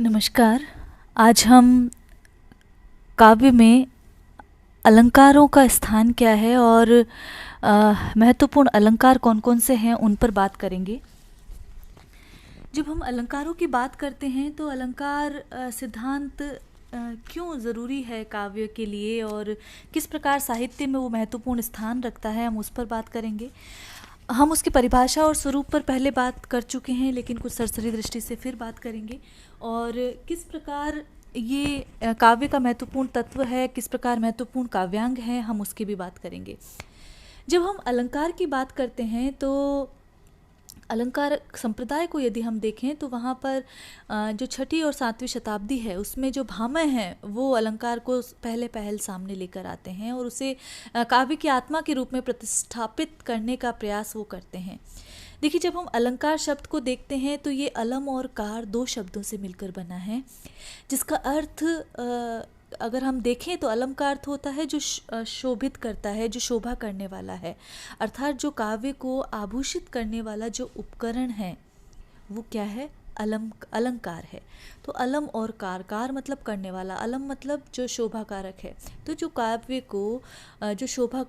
नमस्कार। आज हम काव्य में अलंकारों का स्थान क्या है और महत्वपूर्ण अलंकार कौन कौन से हैं उन पर बात करेंगे। जब हम अलंकारों की बात करते हैं तो अलंकार सिद्धांत क्यों ज़रूरी है काव्य के लिए और किस प्रकार साहित्य में वो महत्वपूर्ण स्थान रखता है, हम उस पर बात करेंगे। हम उसकी परिभाषा और स्वरूप पर पहले बात कर चुके हैं, लेकिन कुछ सरसरी दृष्टि से फिर बात करेंगे और किस प्रकार ये काव्य का महत्वपूर्ण तत्व है, किस प्रकार महत्वपूर्ण काव्यांग है, हम उसकी भी बात करेंगे। जब हम अलंकार की बात करते हैं तो अलंकार संप्रदाय को यदि हम देखें तो वहाँ पर जो छठी और सातवीं शताब्दी है उसमें जो भामह हैं वो अलंकार को पहले पहल सामने लेकर आते हैं और उसे काव्य की आत्मा के रूप में प्रतिष्ठापित करने का प्रयास वो करते हैं। देखिए, जब हम अलंकार शब्द को देखते हैं तो ये अलम और कार दो शब्दों से मिलकर बना है, जिसका अर्थ अगर हम देखें तो अलम का अर्थ होता है जो शोभित करता है, जो शोभा करने वाला है, अर्थात जो काव्य को आभूषित करने वाला जो उपकरण है वो क्या है, अलंकार है। तो अलम और कार मतलब करने वाला, अलम मतलब जो शोभा कारक है। तो जो काव्य को जो शोभा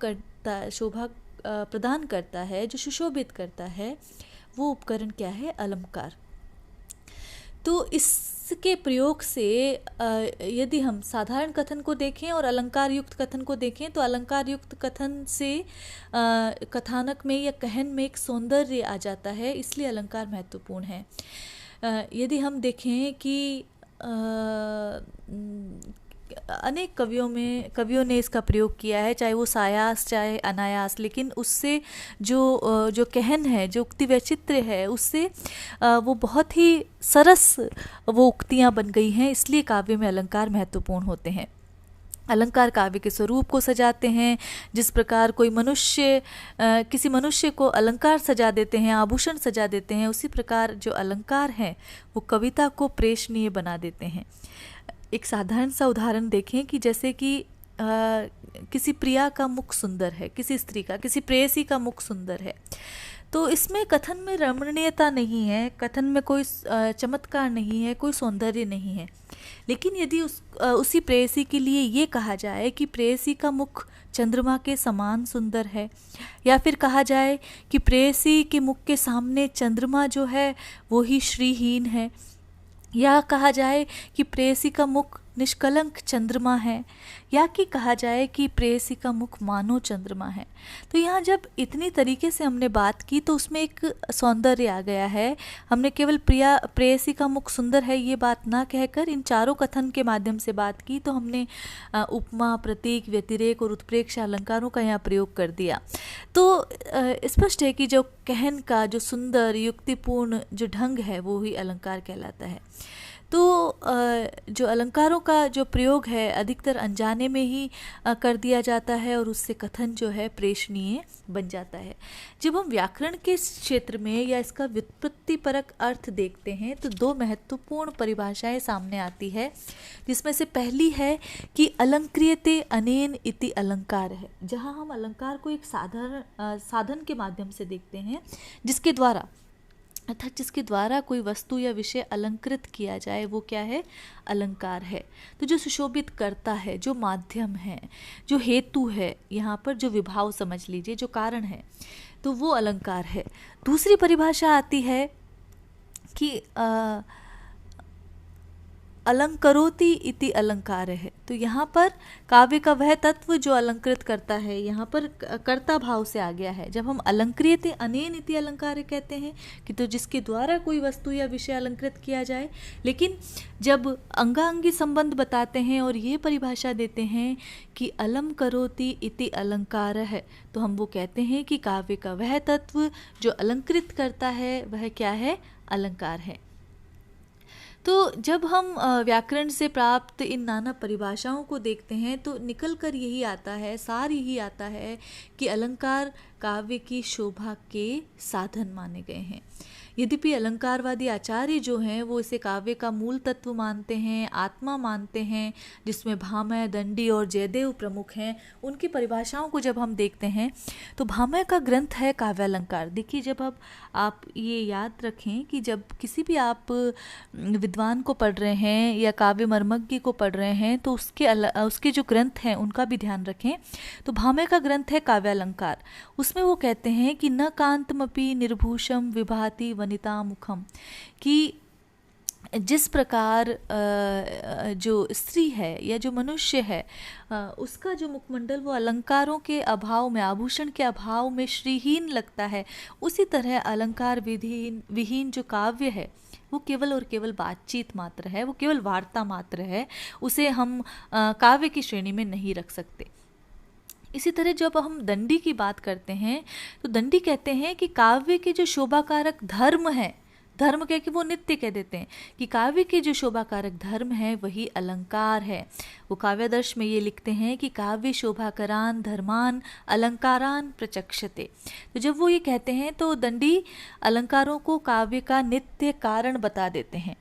प्रदान करता है, जो सुशोभित करता है, वो उपकरण क्या है, अलंकार। तो इसके प्रयोग से यदि हम साधारण कथन को देखें और अलंकार युक्त कथन को देखें तो अलंकार युक्त कथन से कथानक में या कहन में एक सौंदर्य आ जाता है, इसलिए अलंकार महत्वपूर्ण है। यदि हम देखें कि अनेक कवियों ने इसका प्रयोग किया है, चाहे वो सायास चाहे अनायास, लेकिन उससे जो कहन है, जो उक्ति वैचित्र्य है, उससे वो बहुत ही सरस वो उक्तियाँ बन गई हैं, इसलिए काव्य में अलंकार महत्वपूर्ण होते हैं। अलंकार काव्य के स्वरूप को सजाते हैं। जिस प्रकार कोई मनुष्य किसी मनुष्य को अलंकार सजा देते हैं, आभूषण सजा देते हैं, उसी प्रकार जो अलंकार हैं वो कविता को प्रेषणीय बना देते हैं। एक साधारण सा उदाहरण देखें कि जैसे कि किसी प्रिया का मुख सुंदर है, किसी स्त्री का, किसी प्रेयसी का मुख सुंदर है, तो इसमें कथन में रमणीयता नहीं है, कथन में कोई चमत्कार नहीं है, कोई सौंदर्य नहीं है। लेकिन यदि उसी प्रेयसी के लिए ये कहा जाए कि प्रेयसी का मुख चंद्रमा के समान सुंदर है, या फिर कहा जाए कि प्रेयसी के मुख के सामने चंद्रमा जो है वो ही श्रीहीन है, या कहा जाए कि प्रेयसी का मुख निष्कलंक चंद्रमा है, या कि कहा जाए कि प्रेयसी का मुख मानो चंद्रमा है, तो यहाँ जब इतनी तरीके से हमने बात की तो उसमें एक सौंदर्य आ गया है। हमने केवल प्रेयसी का मुख सुंदर है ये बात ना कहकर इन चारों कथन के माध्यम से बात की, तो हमने उपमा, प्रतीक, व्यतिरेक और उत्प्रेक्ष अलंकारों का यहाँ प्रयोग कर दिया। तो स्पष्ट है कि जो कहन का जो सुंदर युक्तिपूर्ण जो ढंग है वो ही अलंकार कहलाता है। तो जो अलंकारों का जो प्रयोग है अधिकतर अनजाने में ही कर दिया जाता है और उससे कथन जो है प्रेषणीय बन जाता है। जब हम व्याकरण के क्षेत्र में या इसका व्युत्पत्तिपरक अर्थ देखते हैं तो दो महत्वपूर्ण परिभाषाएं सामने आती है, जिसमें से पहली है कि अलंक्रियते अनेन इति अलंकार है, जहां हम अलंकार को एक साधन के माध्यम से देखते हैं, जिसके द्वारा अर्थात जिसके द्वारा कोई वस्तु या विषय अलंकृत किया जाए वो क्या है, अलंकार है। तो जो सुशोभित करता है, जो माध्यम है, जो हेतु है, यहाँ पर जो विभाव समझ लीजिए, जो कारण है, तो वो अलंकार है। दूसरी परिभाषा आती है कि अलंकरोति इति अलंकार है। तो यहाँ पर काव्य का वह तत्व जो अलंकृत करता है, यहाँ पर कर्ता भाव से आ गया है। जब हम अलंक्रियते अनेन इति अलंकार कहते हैं कि तो जिसके द्वारा कोई वस्तु या विषय अलंकृत किया जाए, लेकिन जब अंगांगी संबंध बताते हैं और ये परिभाषा देते हैं कि अलम करोति इति अलंकार है, तो हम वो कहते हैं कि काव्य का वह तत्व जो अलंकृत करता है वह क्या है, अलंकार है। तो जब हम व्याकरण से प्राप्त इन नाना परिभाषाओं को देखते हैं तो निकल कर यही आता है, सार यही आता है कि अलंकार काव्य की शोभा के साधन माने गए हैं। यद्यपि अलंकारवादी आचार्य जो हैं वो इसे काव्य का मूल तत्व मानते हैं, आत्मा मानते हैं, जिसमें भामह, दंडी और जयदेव प्रमुख हैं। उनकी परिभाषाओं को जब हम देखते हैं तो भामह का ग्रंथ है काव्यालंकार। देखिए, जब अब आप ये याद रखें कि जब किसी भी आप विद्वान को पढ़ रहे हैं या काव्य मर्मज्ञ को पढ़ रहे हैं तो उसके जो ग्रंथ हैं उनका भी ध्यान रखें। तो भामह का ग्रंथ है काव्यालंकार। उसमें वो कहते हैं कि न कांतमपि निर्भूषम विभाति वनिता मुखम, कि जिस प्रकार जो स्त्री है या जो मनुष्य है उसका जो मुखमंडल वो अलंकारों के अभाव में, आभूषण के अभाव में श्रीहीन लगता है, उसी तरह अलंकार विहीन जो काव्य है वो केवल और केवल बातचीत मात्र है, वो केवल वार्ता मात्र है, उसे हम काव्य की श्रेणी में नहीं रख सकते। इसी तरह जब हम दंडी की बात करते हैं तो दंडी कहते हैं कि काव्य के जो शोभाकारक धर्म है, धर्म कह के वो नित्य कह देते हैं कि काव्य के जो शोभाकारक धर्म है वही अलंकार है। वो काव्यादर्श में ये लिखते हैं कि काव्य शोभाकरान धर्मान अलंकारान प्रचक्षते। तो जब वो ये कहते हैं तो दंडी अलंकारों को काव्य का नित्य कारण बता देते हैं।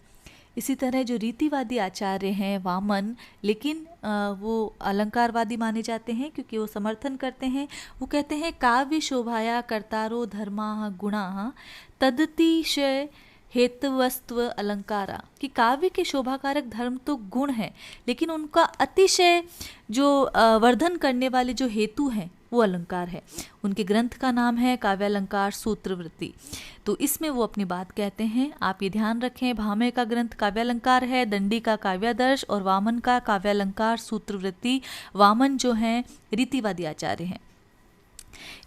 इसी तरह जो रीतिवादी आचार्य हैं वामन, लेकिन वो अलंकारवादी माने जाते हैं क्योंकि वो समर्थन करते हैं, वो कहते हैं काव्य शोभाया कर्तारो धर्मा गुणा तदतिशय हेतुवस्त्व अलंकारा, कि काव्य के शोभाकारक धर्म तो गुण हैं लेकिन उनका अतिशय जो वर्धन करने वाले जो हेतु हैं वो अलंकार है। उनके ग्रंथ का नाम है काव्यालंकार सूत्रवृत्ति। तो इसमें वो अपनी बात कहते हैं। आप ये ध्यान रखें, भामह का ग्रंथ काव्यालंकार है, दंडी का काव्यादर्श और वामन का काव्यालंकार सूत्रवृत्ति। वामन जो हैं रीतिवादी आचार्य हैं।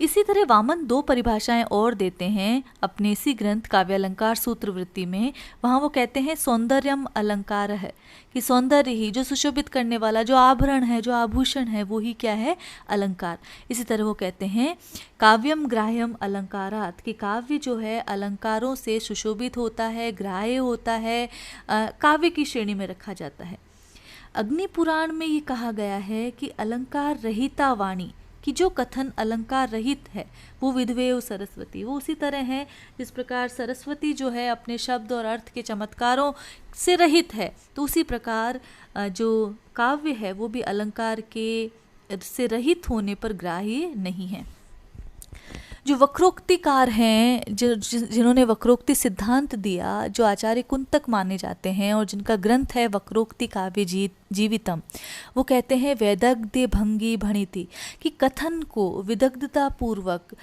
इसी तरह वामन दो परिभाषाएं और देते हैं अपने इसी ग्रंथ काव्यालंकार सूत्रवृत्ति में। वहाँ वो कहते हैं सौंदर्यम अलंकार है, कि सौंदर्य ही, जो सुशोभित करने वाला, जो आभरण है, जो आभूषण है, वो ही क्या है, अलंकार। इसी तरह वो कहते हैं काव्यम ग्राह्यम अलंकारात, कि काव्य जो है अलंकारों से सुशोभित होता है, ग्राह्य होता है, काव्य की श्रेणी में रखा जाता है। अग्नि पुराण में ये कहा गया है कि अलंकार रहिता वाणी, कि जो कथन अलंकार रहित है वो विधवेव सरस्वती, वो उसी तरह है जिस प्रकार सरस्वती जो है अपने शब्द और अर्थ के चमत्कारों से रहित है, तो उसी प्रकार जो काव्य है वो भी अलंकार के से रहित होने पर ग्राह्य नहीं है। जो वक्रोक्तिकार हैं, जिन्होंने वक्रोक्ति सिद्धांत दिया, जो आचार्य कुंतक माने जाते हैं और जिनका ग्रंथ है वक्रोक्ति काव्य जीवितम, वो कहते हैं वैदग्ध्य भंगी भणिति, कि कथन को विदग्धता पूर्वक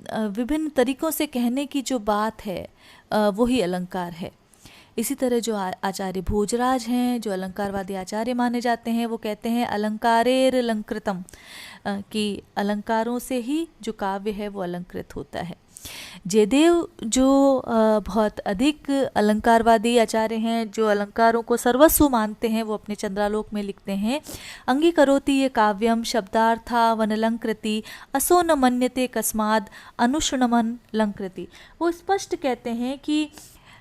विभिन्न तरीकों से कहने की जो बात है वही अलंकार है। इसी तरह जो आचार्य भोजराज हैं, जो अलंकारवादी आचार्य माने जाते हैं, वो कहते हैं अलंकारेर अलंकृतम, कि अलंकारों से ही जो काव्य है वो अलंकृत होता है। जयदेव जो बहुत अधिक अलंकारवादी आचार्य हैं, जो अलंकारों को सर्वस्व मानते हैं, वो अपने चंद्रालोक में लिखते हैं अंगीकरोति ये काव्यम शब्दार्था वनलंकृति असो न मन्यते कस्माद अनुष्णमन लंकृति। वो स्पष्ट कहते हैं कि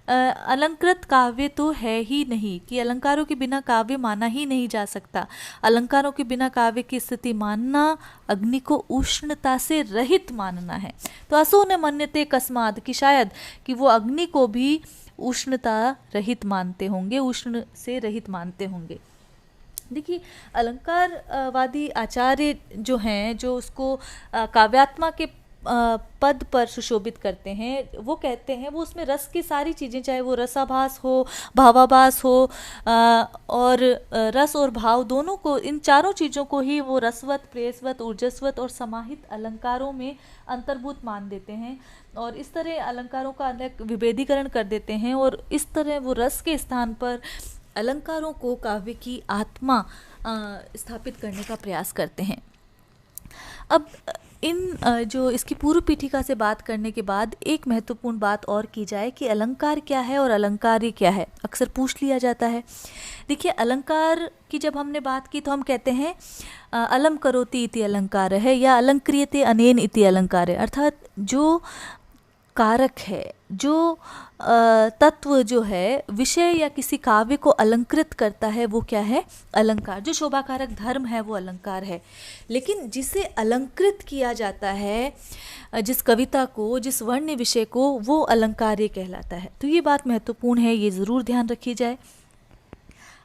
अलंकृत काव्य तो है ही नहीं, कि अलंकारों के बिना काव्य माना ही नहीं जा सकता। अलंकारों के बिना काव्य की स्थिति मानना अग्नि को उष्णता से रहित मानना है। तो असो न मन्यते कस्माद, कि शायद कि वो अग्नि को भी उष्णता रहित मानते होंगे, उष्ण से रहित मानते होंगे। देखिए, अलंकारवादी आचार्य जो हैं, जो उसको काव्यात्मा के पद पर सुशोभित करते हैं, वो कहते हैं वो उसमें रस की सारी चीज़ें, चाहे वो रसाभास हो, भावाभास हो, और रस और भाव दोनों को, इन चारों चीज़ों को ही वो रसवत, प्रेयसवत, ऊर्जस्वत और समाहित अलंकारों में अंतर्भूत मान देते हैं और इस तरह अलंकारों का अलग विभेदीकरण कर देते हैं और इस तरह वो रस के स्थान पर अलंकारों को काव्य की आत्मा स्थापित करने का प्रयास करते हैं। अब इन जो इसकी पूर्व पीठिका से बात करने के बाद एक महत्वपूर्ण बात और की जाए कि अलंकार क्या है और अलंकारी क्या है, अक्सर पूछ लिया जाता है। देखिए, अलंकार की जब हमने बात की तो हम कहते हैं अलम करोति इति अलंकार है या अलंक्रियते अनेन इति अलंकार है, अर्थात जो कारक है, जो तत्व जो है विषय या किसी काव्य को अलंकृत करता है वो क्या है, अलंकार। जो शोभाकारक धर्म है वो अलंकार है। लेकिन जिसे अलंकृत किया जाता है जिस कविता को, जिस वर्ण विषय को, वो अलंकार्य कहलाता है। तो ये बात महत्वपूर्ण है, ये ज़रूर ध्यान रखी जाए।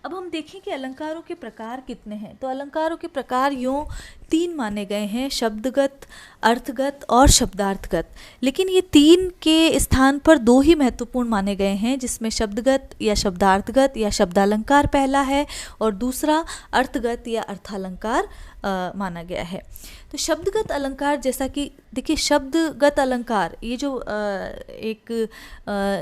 अब हम देखें कि अलंकारों के प्रकार कितने हैं। तो अलंकारों के प्रकार यूँ 3 माने गए हैं, शब्दगत, अर्थगत और शब्दार्थगत। लेकिन ये 3 के स्थान पर 2 ही महत्वपूर्ण माने गए हैं, जिसमें शब्दगत या शब्दार्थगत या शब्दालंकार पहला है और दूसरा अर्थगत या अर्थालंकार माना गया है। तो शब्दगत अलंकार, जैसा कि देखिए शब्दगत अलंकार, ये जो एक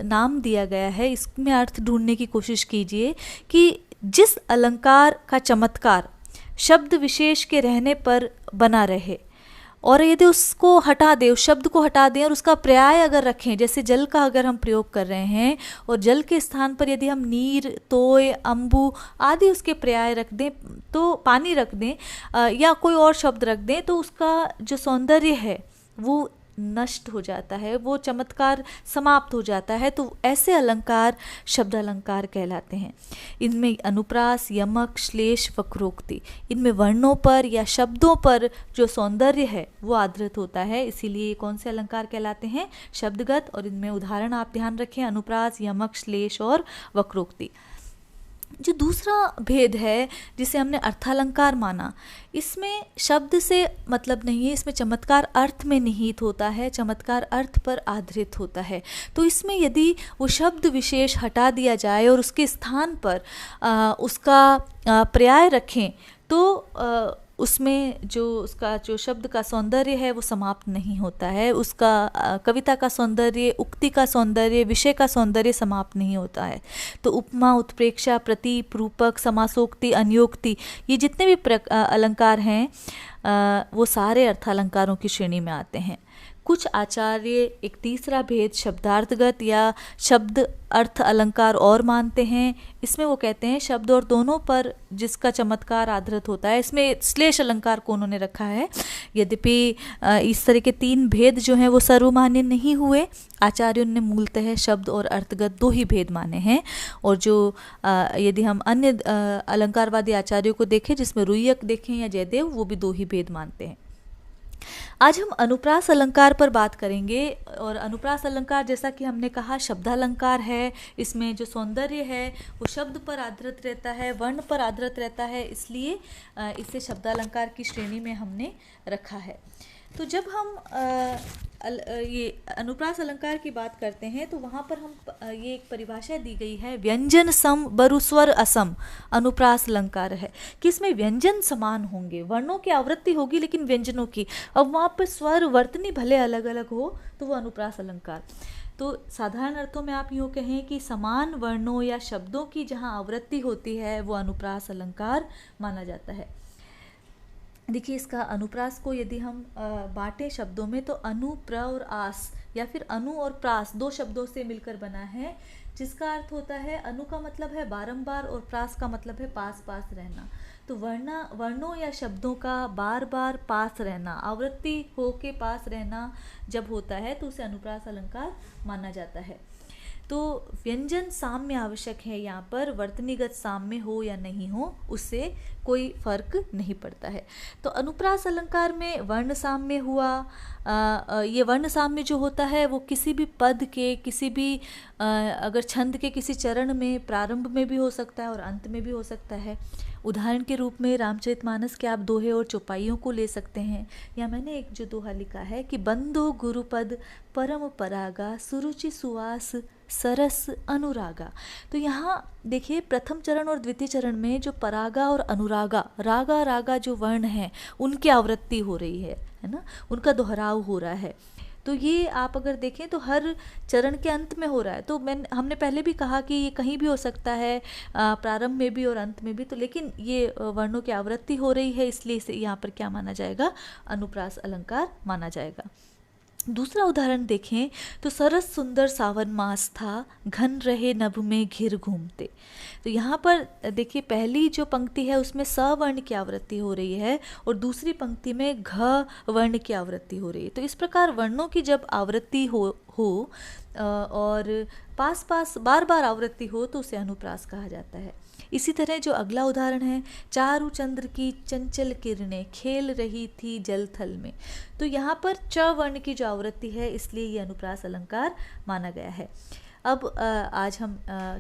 नाम दिया गया है, इसमें अर्थ ढूंढने की कोशिश कीजिए कि जिस अलंकार का चमत्कार शब्द विशेष के रहने पर बना रहे और यदि उसको हटा दें, उस शब्द को हटा दें और उसका पर्याय अगर रखें, जैसे जल का अगर हम प्रयोग कर रहे हैं और जल के स्थान पर यदि हम नीर, तोय, अम्बु आदि उसके पर्याय रख दें, तो पानी रख दें या कोई और शब्द रख दें, तो उसका जो सौंदर्य है वो नष्ट हो जाता है, वो चमत्कार समाप्त हो जाता है। तो ऐसे अलंकार शब्द अलंकार कहलाते हैं। इनमें अनुप्रास, यमक, श्लेष, वक्रोक्ति, इनमें वर्णों पर या शब्दों पर जो सौंदर्य है वो आधारित होता है, इसीलिए ये कौन से अलंकार कहलाते हैं? शब्दगत। और इनमें उदाहरण आप ध्यान रखें, अनुप्रास, यमक, श्लेष और वक्रोक्ति। जो दूसरा भेद है जिसे हमने अर्थालंकार माना, इसमें शब्द से मतलब नहीं है, इसमें चमत्कार अर्थ में निहित होता है, चमत्कार अर्थ पर आधारित होता है। तो इसमें यदि वो शब्द विशेष हटा दिया जाए और उसके स्थान पर उसका पर्याय रखें, तो उसमें जो उसका जो शब्द का सौंदर्य है वो समाप्त नहीं होता है, उसका कविता का सौंदर्य, उक्ति का सौंदर्य, विषय का सौंदर्य समाप्त नहीं होता है। तो उपमा, उत्प्रेक्षा, प्रतीप, रूपक, समासोक्ति, अन्योक्ति, ये जितने भी अलंकार हैं वो सारे अर्थालंकारों की श्रेणी में आते हैं। कुछ आचार्य एक तीसरा भेद शब्दार्थगत या शब्द अर्थ अलंकार और मानते हैं। इसमें वो कहते हैं शब्द और दोनों पर जिसका चमत्कार आधारित होता है, इसमें श्लेष अलंकार को उन्होंने रखा है। यद्यपि इस तरह के 3 भेद जो हैं वो सर्वमान्य नहीं हुए, आचार्यों ने मूलतः शब्द और अर्थगत 2 ही भेद माने हैं। और जो यदि हम अन्य अलंकारवादी आचार्यों को देखें, जिसमें रुय्यक देखें या जयदेव, वो भी 2 ही भेद मानते हैं। आज हम अनुप्रास अलंकार पर बात करेंगे। और अनुप्रास अलंकार, जैसा कि हमने कहा, शब्दालंकार है। इसमें जो सौंदर्य है वो शब्द पर आधारित रहता है, वर्ण पर आधारित रहता है, इसलिए इसे शब्दालंकार की श्रेणी में हमने रखा है। तो जब हम ये अनुप्रास अलंकार की बात करते हैं तो वहाँ पर हम ये एक परिभाषा दी गई है, व्यंजन सम बरुस्वर असम अनुप्रास अलंकार है, कि इसमें व्यंजन समान होंगे, वर्णों की आवृत्ति होगी लेकिन व्यंजनों की, अब वहाँ पर स्वर वर्तनी भले अलग अलग हो तो वो अनुप्रास अलंकार। तो साधारण अर्थों में आप यूँ कहें कि समान वर्णों या शब्दों की जहाँ आवृत्ति होती है वो अनुप्रास अलंकार माना जाता है। देखिए, इसका अनुप्रास को यदि हम बांटे शब्दों में तो अनु, प्र और आस, या फिर अनु और प्रास 2 शब्दों से मिलकर बना है, जिसका अर्थ होता है, अनु का मतलब है बारंबार और प्रास का मतलब है पास पास रहना। तो वर्णों या शब्दों का बार बार पास रहना, आवृत्ति हो के पास रहना जब होता है तो उसे अनुप्रास अलंकार माना जाता है। तो व्यंजन साम्य आवश्यक है, यहाँ पर वर्तनीगत साम्य हो या नहीं हो उससे कोई फर्क नहीं पड़ता है। तो अनुप्रास अलंकार में वर्ण साम्य हुआ। ये वर्ण साम्य जो होता है वो किसी भी पद के, किसी भी अगर छंद के किसी चरण में प्रारंभ में भी हो सकता है और अंत में भी हो सकता है। उदाहरण के रूप में रामचरितमानस के आप दोहे और चौपाइयों को ले सकते हैं। या मैंने एक जो दोहा लिखा है कि बंदो गुरुपद परम परागा सुरुचि सुवास सरस अनुरागा। तो यहाँ देखिए, प्रथम चरण और द्वितीय चरण में जो परागा और अनुरागा, रागा रागा जो वर्ण हैं उनकी आवृत्ति हो रही है ना, उनका दोहराव हो रहा है। तो ये आप अगर देखें तो हर चरण के अंत में हो रहा है। तो हमने पहले भी कहा कि ये कहीं भी हो सकता है, प्रारंभ में भी और अंत में भी। तो लेकिन ये वर्णों की आवृत्ति हो रही है, इसलिए इसे यहाँ पर क्या माना जाएगा? अनुप्रास अलंकार माना जाएगा। दूसरा उदाहरण देखें तो सरस सुंदर सावन मास था, घन रहे नभ में घिर घूमते। तो यहाँ पर देखिए, पहली जो पंक्ति है उसमें स वर्ण की आवृत्ति हो रही है और दूसरी पंक्ति में घ वर्ण की आवृत्ति हो रही है। तो इस प्रकार वर्णों की जब आवृत्ति हो और पास पास बार बार आवृत्ति हो तो उसे अनुप्रास कहा जाता है। इसी तरह जो अगला उदाहरण है, चारु चंद्र की चंचल किरणें खेल रही थी जल थल में। तो यहाँ पर च वर्ण की जो आवृत्ति है, इसलिए ये अनुप्रास अलंकार माना गया है। अब आज हम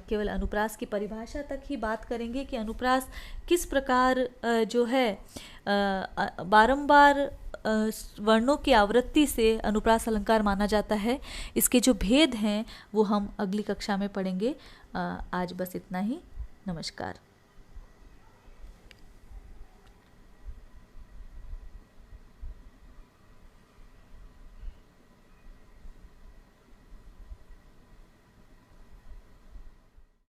केवल अनुप्रास की परिभाषा तक ही बात करेंगे कि अनुप्रास किस प्रकार जो है बारंबार वर्णों की आवृत्ति से अनुप्रास अलंकार माना जाता है। इसके जो भेद हैं वो हम अगली कक्षा में पढ़ेंगे। आज बस इतना ही। नमस्कार।